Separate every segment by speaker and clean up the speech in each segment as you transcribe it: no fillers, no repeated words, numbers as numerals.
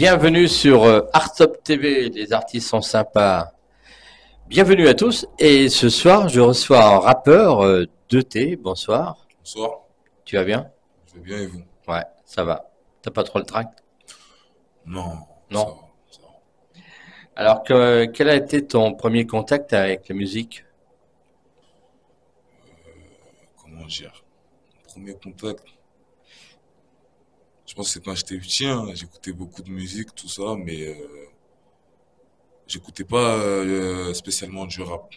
Speaker 1: Bienvenue sur Art Top TV, les artistes sont sympas. Bienvenue à tous et ce soir je reçois un rappeur 2T, bonsoir.
Speaker 2: Bonsoir,
Speaker 1: Tu vas bien?
Speaker 2: je vais bien et vous?
Speaker 1: Ouais, ça va. T'as pas trop le trac?
Speaker 2: Non, ça
Speaker 1: Non.
Speaker 2: va, ça va.
Speaker 1: Alors quel a été ton premier contact avec la musique?
Speaker 2: Comment dire? Premier contact, je pense que c'est quand j'étais petit, hein, j'écoutais beaucoup de musique, tout ça, mais j'écoutais pas spécialement du rap,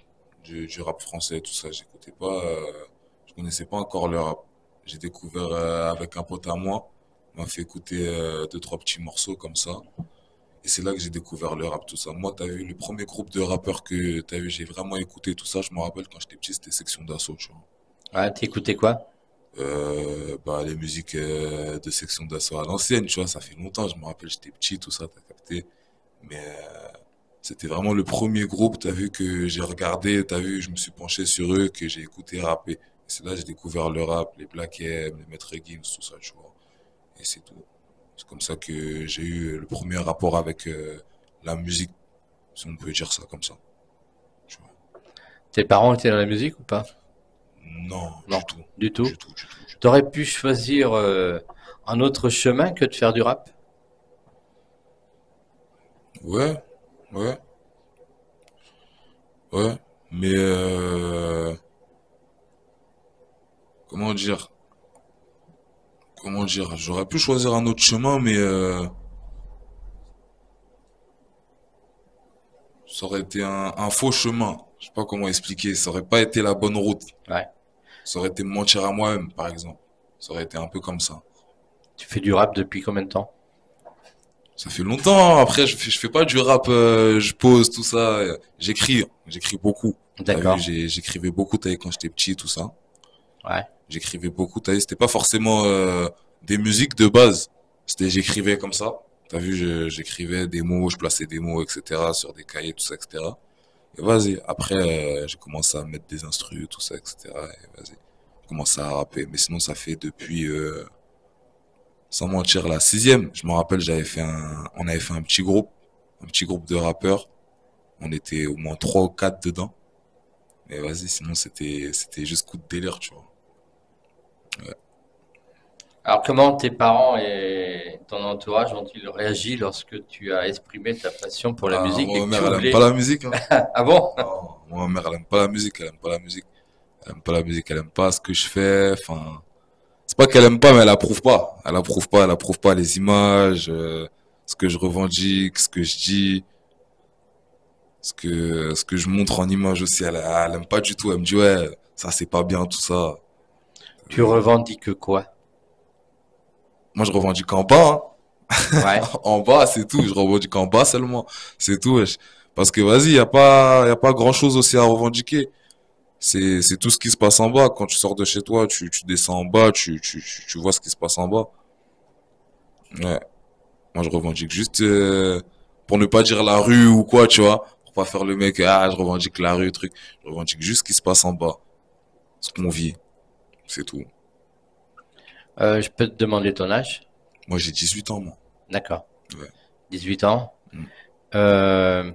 Speaker 2: du rap français, tout ça. J'écoutais pas, je connaissais pas encore le rap. J'ai découvert avec un pote à moi, il m'a fait écouter deux, trois petits morceaux comme ça. Et c'est là que j'ai découvert le rap, tout ça. Moi, t'as vu, le premier groupe de rappeurs que t'as vu, j'ai vraiment écouté tout ça. Je me rappelle quand j'étais petit, c'était Section d'Assaut, tu vois.
Speaker 1: Ouais, t'écoutais quoi?
Speaker 2: Bah, les musiques de Section d'Assaut à l'ancienne, tu vois, ça fait longtemps. Je me rappelle, j'étais petit, tout ça, t'as capté. Mais c'était vraiment le premier groupe, t'as vu, que j'ai regardé, t'as vu, je me suis penché sur eux, que j'ai écouté rapper. Et c'est là que j'ai découvert le rap, les Black M, les Maître Gims, tout ça, tu vois. Et c'est tout. C'est comme ça que j'ai eu le premier rapport avec la musique, si on peut dire ça comme ça. Tu vois.
Speaker 1: Tes parents étaient dans la musique ou pas?
Speaker 2: Non,
Speaker 1: Non,
Speaker 2: du tout.
Speaker 1: du tout.
Speaker 2: Du tout, du tout, du tout.
Speaker 1: T'aurais pu choisir un autre chemin que de faire du rap?
Speaker 2: Ouais, ouais, ouais. Mais comment dire? Comment dire? J'aurais pu choisir un autre chemin, mais ça aurait été un faux chemin. Je sais pas comment expliquer. Ça aurait pas été la bonne route.
Speaker 1: Ouais.
Speaker 2: Ça aurait été me mentir à moi-même, par exemple. Ça aurait été un peu comme ça.
Speaker 1: Tu fais du rap depuis combien de temps?
Speaker 2: Ça fait longtemps. Après, je fais pas du rap, je pose tout ça. J'écris beaucoup. T'as vu,
Speaker 1: D'accord.
Speaker 2: j'écrivais beaucoup, t'as vu, quand j'étais petit, tout ça.
Speaker 1: Ouais.
Speaker 2: J'écrivais beaucoup, t'as vu, c'était pas forcément des musiques de base. J'écrivais comme ça. T'as vu, j'écrivais des mots, je plaçais des mots, etc. sur des cahiers, tout ça, etc. Et vas-y. Après, j'ai commencé à mettre des instrus, tout ça, etc. Et vas-y. J'ai commencé à rapper. Mais sinon, ça fait depuis, sans mentir, la sixième. Je me rappelle, on avait fait un petit groupe de rappeurs. On était au moins trois ou quatre dedans. Mais vas-y, sinon c'était juste coup de délire, tu vois. Ouais.
Speaker 1: Alors, comment tes parents et ton entourage ont-ils réagi lorsque tu as exprimé ta passion pour la
Speaker 2: Ah,
Speaker 1: musique
Speaker 2: moi,
Speaker 1: et
Speaker 2: ma
Speaker 1: que tu
Speaker 2: mère, elle aime pas
Speaker 1: voulais...
Speaker 2: la musique, hein.
Speaker 1: Ah bon?
Speaker 2: Non, moi, ma mère, elle aime pas la musique, elle aime pas la musique. Elle aime pas la musique, elle aime pas ce que je fais. Enfin, c'est pas qu'elle aime pas, mais elle approuve pas. Elle approuve pas les images, ce que je revendique, ce que je dis, ce que je montre en image aussi. Elle aime pas du tout. Elle me dit, ouais, ça c'est pas bien, tout ça.
Speaker 1: Tu revendiques quoi?
Speaker 2: Moi, je revendique en bas,
Speaker 1: Ouais.
Speaker 2: hein. En bas, c'est tout. Je revendique en bas seulement. C'est tout, wesh. Parce que vas-y, y a pas grand chose aussi à revendiquer. C'est tout ce qui se passe en bas. Quand tu sors de chez toi, tu descends en bas, tu vois ce qui se passe en bas. Ouais. Moi, je revendique juste, pour ne pas dire la rue ou quoi, tu vois. Pour pas faire le mec, ah, je revendique la rue, truc. Je revendique juste ce qui se passe en bas. Ce qu'on vit. C'est tout.
Speaker 1: Je peux te demander ton âge?
Speaker 2: Moi, j'ai 18 ans, moi.
Speaker 1: D'accord.
Speaker 2: Ouais.
Speaker 1: 18 ans.
Speaker 2: Mm.
Speaker 1: Euh,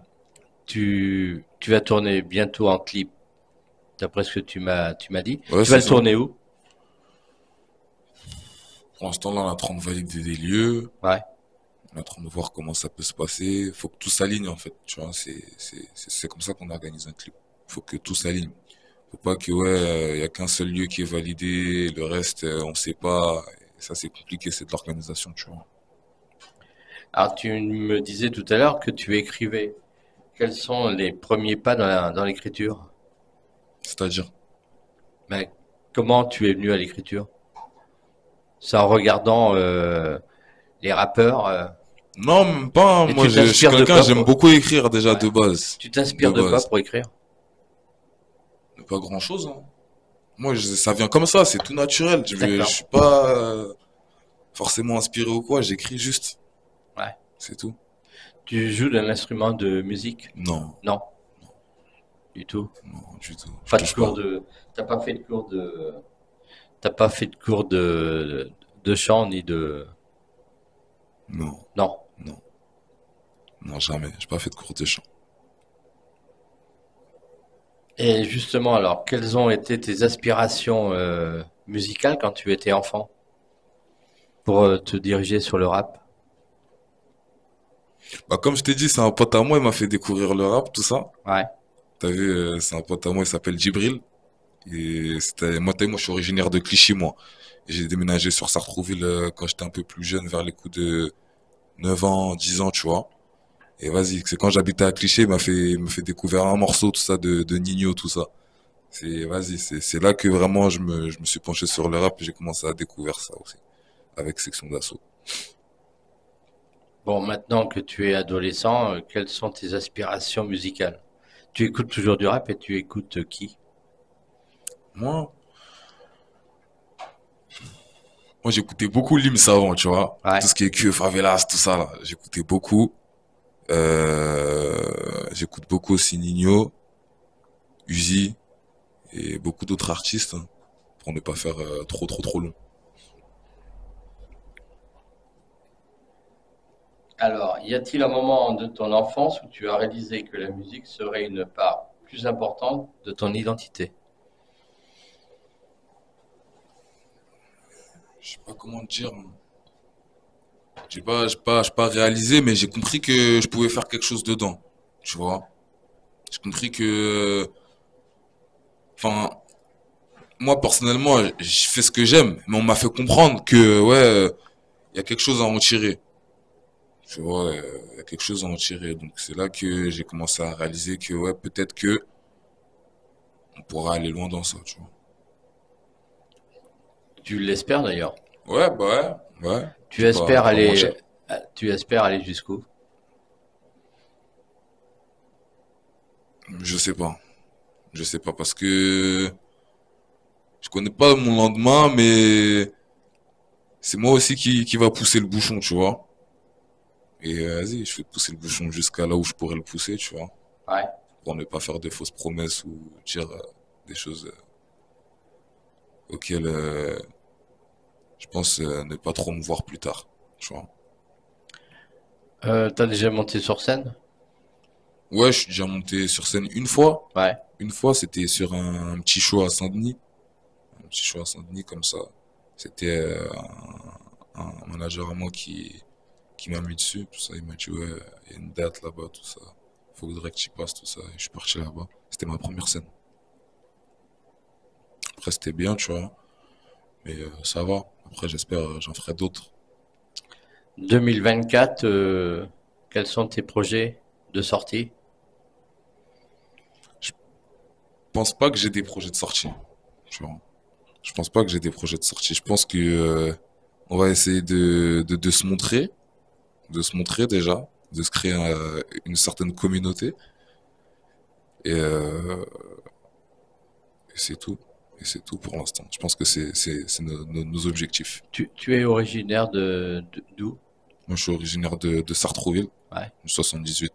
Speaker 1: tu vas tourner bientôt en clip, d'après ce que tu m'as dit.
Speaker 2: Ouais,
Speaker 1: Tu vas
Speaker 2: c'est
Speaker 1: le
Speaker 2: ça.
Speaker 1: tourner où?
Speaker 2: Pour l'instant, là, on est en train de valider des lieux.
Speaker 1: Ouais.
Speaker 2: On est en train de voir comment ça peut se passer. Faut que tout s'aligne, en fait. Tu vois, c'est comme ça qu'on organise un clip. Faut que tout s'aligne. Faut pas que, ouais, y a qu'un seul lieu qui est validé, le reste, on sait pas. Et ça, c'est compliqué, c'est de l'organisation, tu vois.
Speaker 1: Alors, tu me disais tout à l'heure que tu écrivais. Quels sont les premiers pas dans l'écriture?
Speaker 2: C'est-à-dire,
Speaker 1: Mais comment tu es venu à l'écriture? C'est en regardant les rappeurs.
Speaker 2: non, même pas, hein.
Speaker 1: Et
Speaker 2: Moi,
Speaker 1: tu
Speaker 2: je suis
Speaker 1: t'inspires de
Speaker 2: quelqu'un,
Speaker 1: quoi
Speaker 2: j'aime
Speaker 1: pour...
Speaker 2: beaucoup écrire déjà
Speaker 1: Ouais.
Speaker 2: de base.
Speaker 1: Tu
Speaker 2: De
Speaker 1: t'inspires de quoi
Speaker 2: base.
Speaker 1: pour écrire?
Speaker 2: Pas grand-chose, hein. Moi, ça vient comme ça, c'est tout naturel. Je
Speaker 1: D'accord.
Speaker 2: suis pas forcément inspiré ou quoi, j'écris juste.
Speaker 1: Ouais.
Speaker 2: C'est tout.
Speaker 1: Tu joues d'un instrument de musique?
Speaker 2: Non,
Speaker 1: Non, du tout.
Speaker 2: non, du tout. Je
Speaker 1: Pas de
Speaker 2: touche
Speaker 1: cours
Speaker 2: pas.
Speaker 1: de. T'as pas fait de cours de. T'as pas fait de cours de chant ni de.
Speaker 2: Non,
Speaker 1: Non.
Speaker 2: non. Non, jamais. J'ai pas fait de cours de chant.
Speaker 1: Et justement, alors, quelles ont été tes aspirations musicales quand tu étais enfant pour te diriger sur le rap?
Speaker 2: Bah, comme je t'ai dit, c'est un pote à moi, il m'a fait découvrir le rap, tout ça.
Speaker 1: Ouais,
Speaker 2: T'as vu, c'est un pote à moi, il s'appelle Djibril. Et c'était, moi, t'as vu, moi, je suis originaire de Clichy, moi. Et j'ai déménagé sur Sartrouville quand j'étais un peu plus jeune, vers les coups de 9 ans, 10 ans, tu vois. Et vas-y, c'est quand j'habitais à Clichy, il m'a fait découvrir un morceau, tout ça, de Nino, tout ça. Vas-y, c'est là que vraiment je me suis penché sur le rap et j'ai commencé à découvrir ça aussi, avec Section d'Assaut.
Speaker 1: bon, maintenant que tu es adolescent, quelles sont tes aspirations musicales? Tu écoutes toujours du rap et tu écoutes qui?
Speaker 2: Moi, moi, j'écoutais beaucoup Lims avant, tu vois.
Speaker 1: Ouais.
Speaker 2: Tout ce qui est que Favelas, tout ça, là. J'écoutais beaucoup. J'écoute beaucoup aussi Nino, Uzi et beaucoup d'autres artistes, hein, pour ne pas faire trop long.
Speaker 1: Alors, y a-t-il un moment de ton enfance où tu as réalisé que la musique serait une part plus importante de ton identité?
Speaker 2: Je sais pas comment te dire, hein. J'ai pas réalisé, mais j'ai compris que je pouvais faire quelque chose dedans. Tu vois? J'ai compris que, enfin, moi personnellement, je fais ce que j'aime, mais on m'a fait comprendre que, ouais, il y a quelque chose à en tirer. Tu vois, il y a quelque chose à en tirer. Donc c'est là que j'ai commencé à réaliser que, ouais, peut-être que on pourra aller loin dans ça, tu vois.
Speaker 1: Tu l'espères d'ailleurs.
Speaker 2: Ouais, bah ouais.
Speaker 1: Tu espères
Speaker 2: Je vais pas mentir.
Speaker 1: aller, tu espères aller jusqu'où?
Speaker 2: Je sais pas. Je sais pas parce que je connais pas mon lendemain, mais c'est moi aussi qui va pousser le bouchon, tu vois. Et vas-y, je vais pousser le bouchon jusqu'à là où je pourrais le pousser, tu vois.
Speaker 1: Ouais.
Speaker 2: Pour ne pas faire de fausses promesses ou dire des choses auxquelles je pense ne pas trop me voir plus tard, tu vois.
Speaker 1: T'as déjà monté sur scène?
Speaker 2: Ouais, je suis déjà monté sur scène une fois.
Speaker 1: Ouais.
Speaker 2: Une fois, c'était sur un petit show à Saint-Denis. Un petit show à Saint-Denis comme ça. C'était un manager à moi qui m'a mis dessus, tout ça. Il m'a dit, ouais, il y a une date là-bas, tout ça. Faudrait que tu y passes, tout ça. Et je suis parti là-bas. C'était ma première scène. Après, c'était bien, tu vois. Mais ça va. Après, j'espère, j'en ferai d'autres.
Speaker 1: 2024, quels sont tes projets de sortie?
Speaker 2: Je pense pas que j'ai des projets de sortie, tu vois. Je pense pas que j'ai des projets de sortie. Je pense que on va essayer de se montrer déjà, de se créer une certaine communauté. Et, et c'est tout. Et c'est tout pour l'instant. Je pense que c'est nos objectifs.
Speaker 1: Tu es originaire d'où?
Speaker 2: Moi, je suis originaire de Sartrouville,
Speaker 1: Ouais.
Speaker 2: 78.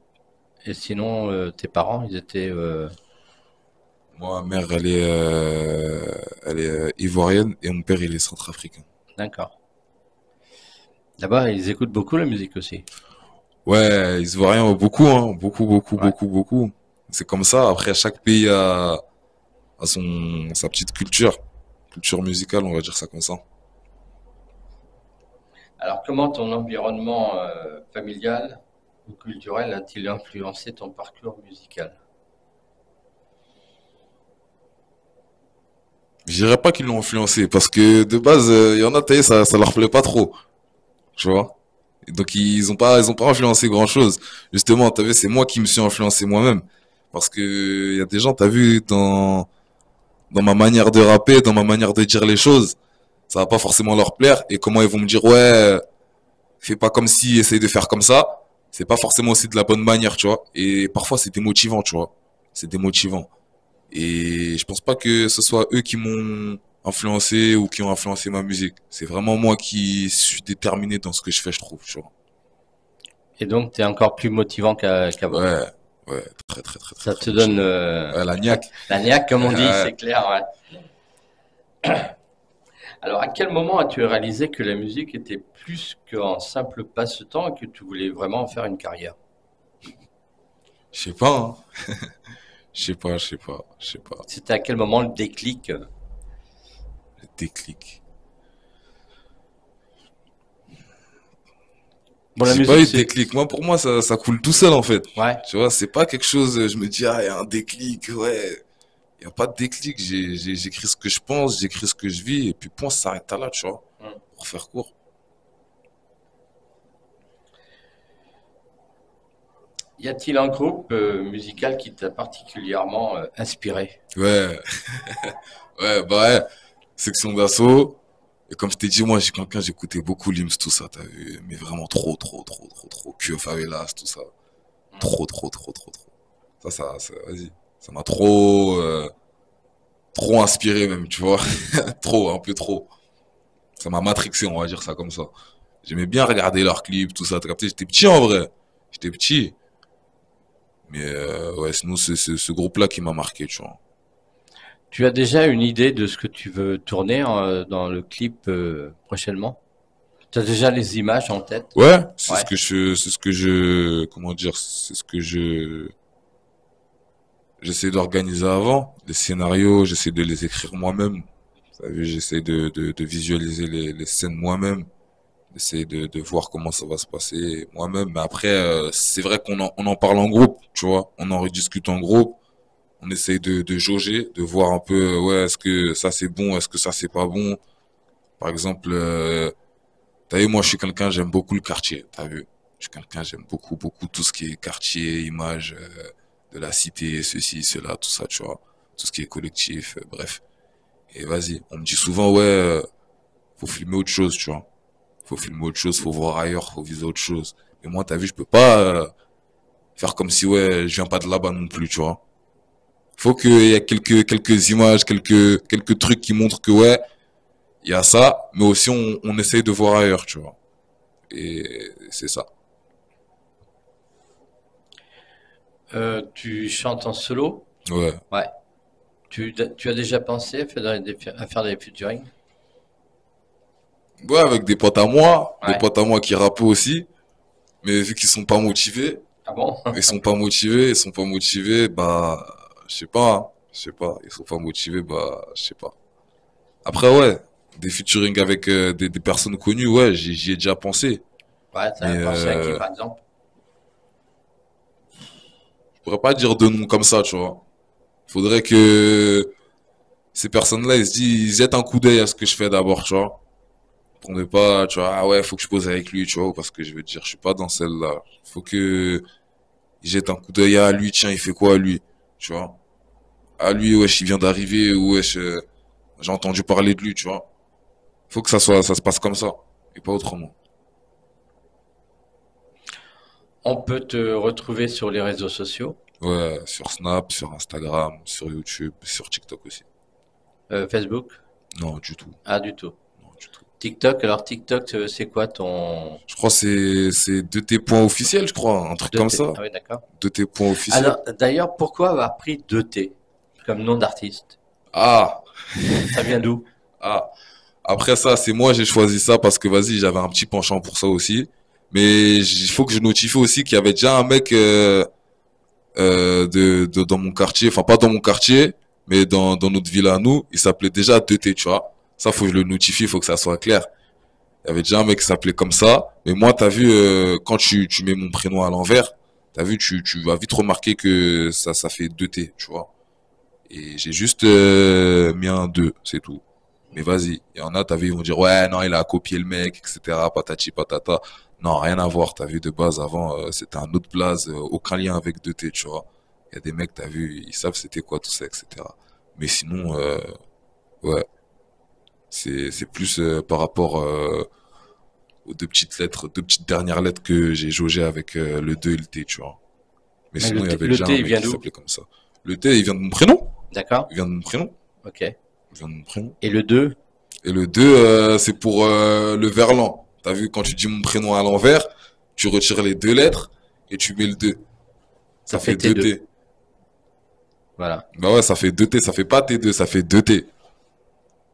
Speaker 1: Et sinon, tes parents, ils étaient
Speaker 2: Moi, ma mère, elle est ivoirienne et mon père, il est centrafricain.
Speaker 1: d'accord. Là-bas, ils écoutent beaucoup la musique aussi.
Speaker 2: Ouais, ivoiriens, beaucoup, hein,
Speaker 1: Ouais.
Speaker 2: beaucoup. C'est comme ça. Après, chaque pays a sa petite culture musicale, on va dire ça comme ça.
Speaker 1: Alors, comment ton environnement familial ou culturel a-t-il influencé ton parcours musical?
Speaker 2: Je dirais pas qu'ils l'ont influencé parce que de base, il y en a, t'as vu, ça leur plaît pas trop, tu vois. Et donc ils ont pas influencé grand chose. Justement, t'as vu, c'est moi qui me suis influencé moi-même parce que il y a des gens, t'as vu, dans ma manière de rapper, dans ma manière de dire les choses, ça va pas forcément leur plaire et comment ils vont me dire ouais, fais pas comme si, essaye de faire comme ça. C'est pas forcément aussi de la bonne manière, tu vois. Et parfois c'est démotivant, tu vois. C'est démotivant. Et je pense pas que ce soit eux qui m'ont influencé ou qui ont influencé ma musique. C'est vraiment moi qui suis déterminé dans ce que je fais, je trouve, tu vois.
Speaker 1: Et donc, tu es encore plus motivant qu'avant.
Speaker 2: Ouais, ouais, très,
Speaker 1: Ça
Speaker 2: très
Speaker 1: te donne
Speaker 2: motivant. Ouais, la niaque.
Speaker 1: la niaque, comme on dit,
Speaker 2: Ouais.
Speaker 1: c'est clair. Ouais. Alors, à quel moment as-tu réalisé que la musique était plus qu'un simple passe-temps et que tu voulais vraiment en faire une carrière?
Speaker 2: sais pas, hein. Je sais pas.
Speaker 1: C'était à quel moment le déclic?
Speaker 2: Le déclic.
Speaker 1: Bon, la
Speaker 2: J'ai pas
Speaker 1: musique,
Speaker 2: eu de
Speaker 1: c'est...
Speaker 2: déclic. Moi, pour moi, ça coule tout seul, en fait.
Speaker 1: Ouais.
Speaker 2: Tu vois, c'est pas quelque chose, je me dis, ah, il y a un déclic, ouais. Il y a pas de déclic. J'écris ce que je pense, j'écris ce que je vis, et puis point, ça s'arrête là, tu vois.
Speaker 1: Mm.
Speaker 2: Pour faire court.
Speaker 1: Y a-t-il un groupe musical qui t'a particulièrement inspiré?
Speaker 2: Ouais, ouais, bah ouais. Section d'assaut. Et comme je t'ai dit, moi, j'écoutais beaucoup Lims, tout ça, t'as vu. Mais vraiment trop. Que Favelas, tout ça.
Speaker 1: Mm.
Speaker 2: Trop. Vas-y. Ça m'a trop inspiré même, tu vois. Trop, un peu trop. Ça m'a matrixé, on va dire ça comme ça. J'aimais bien regarder leurs clips, tout ça. T'as capté? J'étais petit en vrai. J'étais petit. Mais ouais, sinon, c'est ce groupe-là qui m'a marqué, tu vois.
Speaker 1: Tu as déjà une idée de ce que tu veux tourner dans le clip prochainement? Tu as déjà les images en tête?
Speaker 2: Ouais,
Speaker 1: Ouais.
Speaker 2: comment dire, j'essaie d'organiser avant. Les scénarios, j'essaie de les écrire moi-même. Vous savez, j'essaie de visualiser les scènes moi-même. J'essaie de voir comment ça va se passer moi-même. Mais après, c'est vrai qu'on en parle en groupe, tu vois. On en rediscute en groupe. On essaye de jauger, de voir un peu, ouais, est-ce que ça c'est bon, est-ce que ça c'est pas bon. Par exemple, t'as vu, moi je suis quelqu'un, j'aime beaucoup le quartier, t'as vu. Je suis quelqu'un, j'aime beaucoup tout ce qui est quartier, image de la cité, ceci, cela, tout ça, tu vois. Tout ce qui est collectif, bref. Et vas-y, on me dit souvent, ouais, faut filmer autre chose, tu vois. Faut filmer autre chose, faut voir ailleurs, faut viser autre chose. Mais moi, t'as vu, je peux pas faire comme si, ouais, je viens pas de là-bas non plus, tu vois. Faut qu'il y ait quelques images, quelques trucs qui montrent que, ouais, il y a ça, mais aussi on essaye de voir ailleurs, tu vois. Et c'est ça.
Speaker 1: Tu chantes en solo?
Speaker 2: Ouais.
Speaker 1: Ouais. Tu as déjà pensé à faire des featuring?
Speaker 2: Ouais, avec des
Speaker 1: Ouais.
Speaker 2: potes à moi qui rappent aussi, mais vu qu'ils sont pas motivés,
Speaker 1: Ah bon?
Speaker 2: ils sont pas motivés, bah, je sais pas, hein. Je sais pas, ils sont pas motivés, bah, je sais pas. Après, ouais, des featuring avec des personnes connues, ouais, j'y ai déjà pensé.
Speaker 1: Ouais,
Speaker 2: Mais
Speaker 1: t'as pensé à qui par exemple?
Speaker 2: je pourrais pas dire de nom comme ça, tu vois. Faudrait que ces personnes-là, ils jettent un coup d'œil à ce que je fais d'abord, tu vois. Pour ne pas, tu vois, ah ouais, faut que je pose avec lui, tu vois, parce que je veux dire, je suis pas dans celle-là. Faut que il jette un coup d'œil à lui, tiens, il fait quoi, lui, tu vois. À lui, wesh, il vient d'arriver, ou wesh, j'ai entendu parler de lui, tu vois. Faut que ça se passe comme ça, et pas autrement.
Speaker 1: On peut te retrouver sur les réseaux sociaux,
Speaker 2: Ouais, sur Snap, sur Instagram, sur YouTube, sur TikTok aussi.
Speaker 1: Facebook?
Speaker 2: Non, du tout.
Speaker 1: Ah, du tout.
Speaker 2: Non, du tout.
Speaker 1: TikTok, alors TikTok, c'est quoi ton
Speaker 2: Je crois que c'est 2T points officiels, je crois, un truc comme
Speaker 1: 2T?
Speaker 2: ça.
Speaker 1: Ah oui, d'accord.
Speaker 2: 2T points officiels.
Speaker 1: Alors, d'ailleurs, pourquoi avoir pris 2T comme nom d'artiste?
Speaker 2: Ah,
Speaker 1: Ça vient d'où?
Speaker 2: ah. Après ça, c'est moi, j'ai choisi ça parce que vas-y, j'avais un petit penchant pour ça aussi. Mais il faut que je notifie aussi qu'il y avait déjà un mec dans mon quartier, enfin pas dans mon quartier, mais dans notre ville à nous, il s'appelait déjà 2T, tu vois. Ça, faut que je le notifie, faut que ça soit clair. Il y avait déjà un mec qui s'appelait comme ça. Mais moi, t'as vu, quand tu mets mon prénom à l'envers, t'as vu, tu vas vite remarquer que ça fait 2T, tu vois. Et j'ai juste mis un 2, c'est tout. Mais vas-y, il y en a, t'as vu, ils vont dire, ouais, non, il a copié le mec, etc., patati patata. Non, rien à voir, t'as vu, de base, avant, c'était un autre blaze, aucun lien avec 2T, tu vois. Il y a des mecs, t'as vu, ils savent c'était quoi tout ça, etc. Mais sinon, ouais, c'est plus par rapport aux deux petites dernières lettres que j'ai jaugées avec le 2 et le T, tu vois. Mais
Speaker 1: Mais
Speaker 2: sinon, il y avait
Speaker 1: le
Speaker 2: déjà
Speaker 1: T,
Speaker 2: un
Speaker 1: il
Speaker 2: mec
Speaker 1: vient
Speaker 2: qui
Speaker 1: d'où?
Speaker 2: s'appelait comme ça. Le T, il vient de mon prénom.
Speaker 1: D'accord?
Speaker 2: Il vient de mon prénom.
Speaker 1: Ok.
Speaker 2: Il vient de mon prénom.
Speaker 1: Et le 2?
Speaker 2: Et le 2, c'est pour le verlan. T'as vu, quand tu dis mon prénom à l'envers, tu retires les deux lettres et tu mets le 2.
Speaker 1: Ça
Speaker 2: Ça
Speaker 1: fait
Speaker 2: fait 2
Speaker 1: T2.
Speaker 2: T.
Speaker 1: Voilà.
Speaker 2: Bah ouais, ça fait 2 T, ça fait pas T2, ça fait 2 T.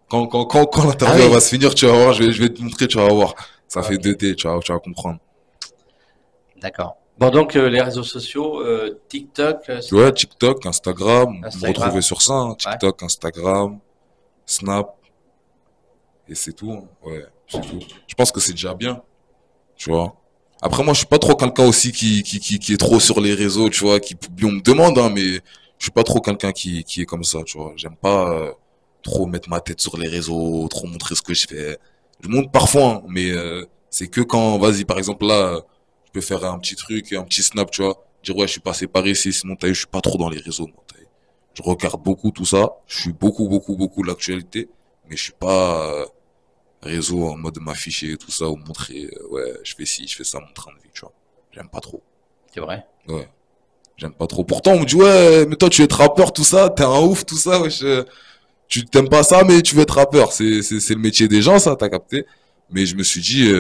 Speaker 2: Quand
Speaker 1: Ah
Speaker 2: l'interview
Speaker 1: oui.
Speaker 2: va se finir, tu vas voir, je vais te montrer, tu vas voir. Ça fait
Speaker 1: Ok.
Speaker 2: 2 T, tu vas comprendre.
Speaker 1: D'accord. Bon, donc les réseaux sociaux, TikTok,
Speaker 2: Ouais, TikTok, Instagram, vous me
Speaker 1: Instagram.
Speaker 2: retrouvez sur ça, hein.
Speaker 1: Ouais.
Speaker 2: TikTok, Instagram, Snap, et c'est tout, hein. Ouais, c'est tout. Je pense que c'est déjà bien, tu vois. Après, moi, je suis pas trop quelqu'un aussi qui est trop sur les réseaux, tu vois, on me demande, hein, mais je suis pas trop quelqu'un qui est comme ça, tu vois. J'aime pas trop mettre ma tête sur les réseaux, trop montrer ce que je fais. Je montre parfois, hein, mais c'est que quand, vas-y, par exemple, là, je peux faire un petit truc, un petit snap, tu vois, dire ouais, je suis passé par ici, sinon, t'as vu, je suis pas trop dans les réseaux, moi, t'as vu. Je regarde beaucoup tout ça, je suis beaucoup l'actualité, mais je suis pas réseau en mode m'afficher tout ça ou montrer ouais je fais ci je fais ça mon train de vie, tu vois, j'aime pas trop.
Speaker 1: c'est vrai.
Speaker 2: Ouais, j'aime pas trop. Pourtant on me dit ouais mais toi tu es être rappeur tout ça, t'es un ouf tout ça, wesh, tu t'aimes pas ça mais tu veux être rappeur, c'est le métier des gens ça, t'as capté. Mais je me suis dit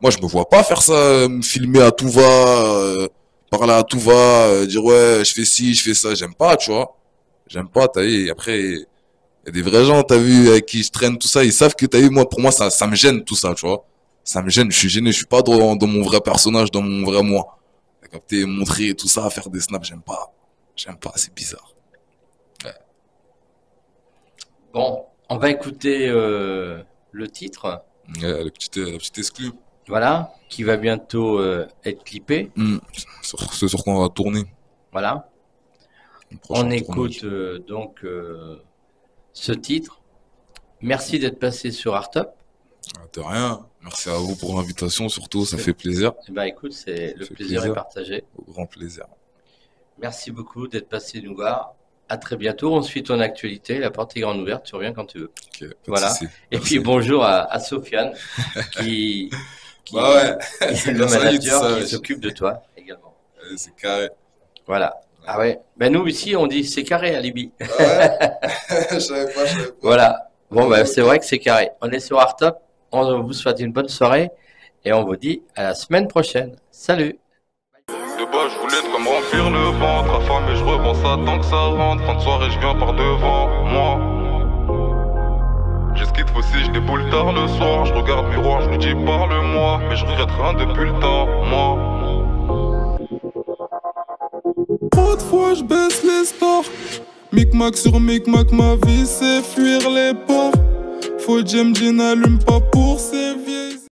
Speaker 2: moi je me vois pas faire ça, me filmer à tout va, parler à tout va, dire ouais je fais ci je fais ça, j'aime pas, tu vois, j'aime pas, t'as vu. Et après il y a des vrais gens, t'as vu, avec qui je traîne, tout ça, ils savent que t'as vu, moi, pour moi, ça me gêne, tout ça, tu vois. Ça me gêne, je suis gêné, je suis pas dans mon vrai personnage, dans mon vrai moi. T'as capté, montrer tout ça, faire des snaps, j'aime pas. J'aime pas, c'est bizarre. Ouais.
Speaker 1: Bon, on va écouter le titre,
Speaker 2: Ouais, la petite exclue.
Speaker 1: voilà, qui va bientôt être clippé.
Speaker 2: C'est sur quoi on va tourner.
Speaker 1: Voilà.
Speaker 2: Le prochain
Speaker 1: On écoute
Speaker 2: tournage.
Speaker 1: donc ce titre. Merci d'être passé sur Artop.
Speaker 2: Ah, de rien. Merci à vous pour l'invitation, surtout, ça
Speaker 1: C'est-
Speaker 2: fait plaisir.
Speaker 1: Eh ben, écoute, c'est le
Speaker 2: Ça fait
Speaker 1: plaisir est
Speaker 2: plaisir.
Speaker 1: partagé.
Speaker 2: Au grand plaisir.
Speaker 1: Merci beaucoup d'être passé nous voir. À très bientôt. On suit ton actualité. La porte est grande ouverte. Tu reviens quand tu veux.
Speaker 2: Ok, pas de
Speaker 1: Voilà.
Speaker 2: souci.
Speaker 1: Et
Speaker 2: Merci.
Speaker 1: puis bonjour à Sofiane, qui, qui
Speaker 2: Bah ouais,
Speaker 1: qui
Speaker 2: c'est
Speaker 1: est le
Speaker 2: grâce à lui, tout
Speaker 1: manager
Speaker 2: ça,
Speaker 1: qui
Speaker 2: wesh.
Speaker 1: s'occupe de toi également.
Speaker 2: C'est carré.
Speaker 1: Voilà. Ah ouais. Ben nous ici on dit c'est carré à Libye.
Speaker 2: Ah ouais? Je savais pas, je savais pas.
Speaker 1: Voilà. Bon ben
Speaker 2: Ok,
Speaker 1: c'est
Speaker 2: ok.
Speaker 1: vrai que c'est carré. On est sur Artop. On vous souhaite une bonne soirée et on vous dit à la semaine prochaine. Salut.
Speaker 3: De bas, je voulais de quoi me remplir le ventre. Affamé, je revends ça tant que ça rentre. Fin de soirée, je viens par devant moi. J'ai ce qu'il te faut si je déboule tard le soir. Je regarde miroir, je lui dis parle-moi. Mais je regrette rien depuis le temps, moi.
Speaker 4: Trop de fois je baisse les stores. Micmac sur micmac, ma vie c'est fuir les ports. Faut que Jean allume pas pour ses vieilles.